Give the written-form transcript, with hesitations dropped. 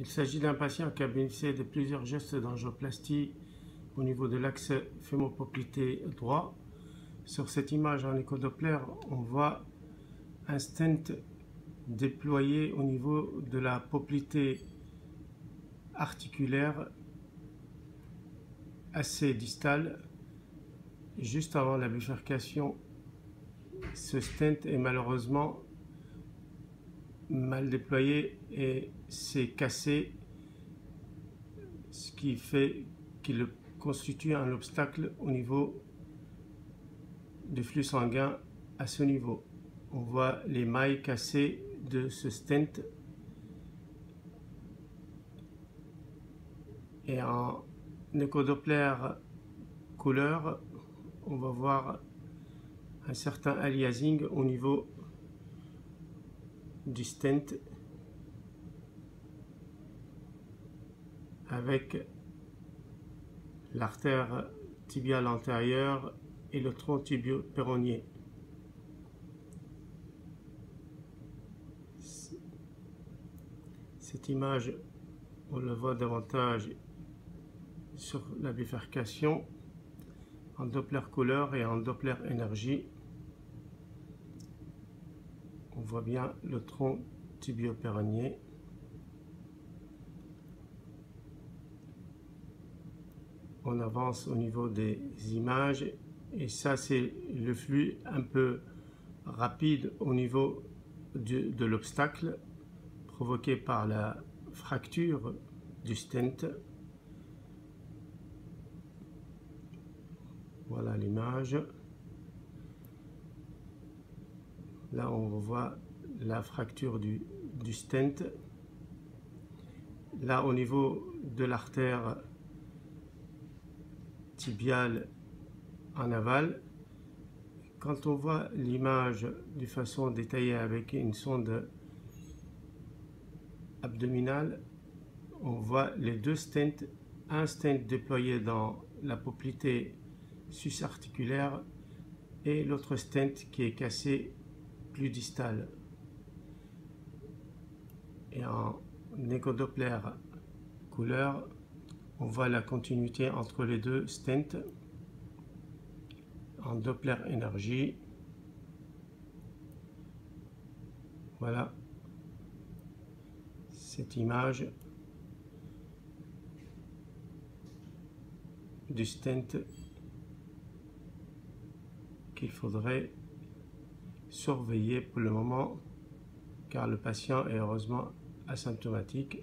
Il s'agit d'un patient qui a bénéficié de plusieurs gestes d'angioplastie au niveau de l'axe fémopoplité droit. Sur cette image en échodoppler, on voit un stent déployé au niveau de la poplité articulaire assez distale. Juste avant la bifurcation, ce stent est malheureusement mal déployé et s'est cassé, ce qui fait qu'il constitue un obstacle au niveau du flux sanguin à ce niveau. On voit les mailles cassées de ce stent et en échodoppler couleur, on va voir un certain aliasing au niveau du stent avec l'artère tibiale antérieure et le tronc tibio-péronnier. Cette image, on le voit davantage sur la bifurcation en Doppler couleur et en Doppler énergie. On voit bien le tronc tibio-péronnier. On avance au niveau des images et ça c'est le flux un peu rapide au niveau de l'obstacle provoqué par la fracture du stent. Voilà l'image. Là on voit la fracture du stent. Là au niveau de l'artère tibiale en aval, quand on voit l'image de façon détaillée avec une sonde abdominale, on voit les deux stents, un stent déployé dans la poplité sus-articulaire et l'autre stent qui est cassé plus distal. Et en échodoppler couleur, on voit la continuité entre les deux stents. En Doppler énergie, voilà cette image du stent qu'il faudrait surveiller pour le moment car le patient est heureusement asymptomatique.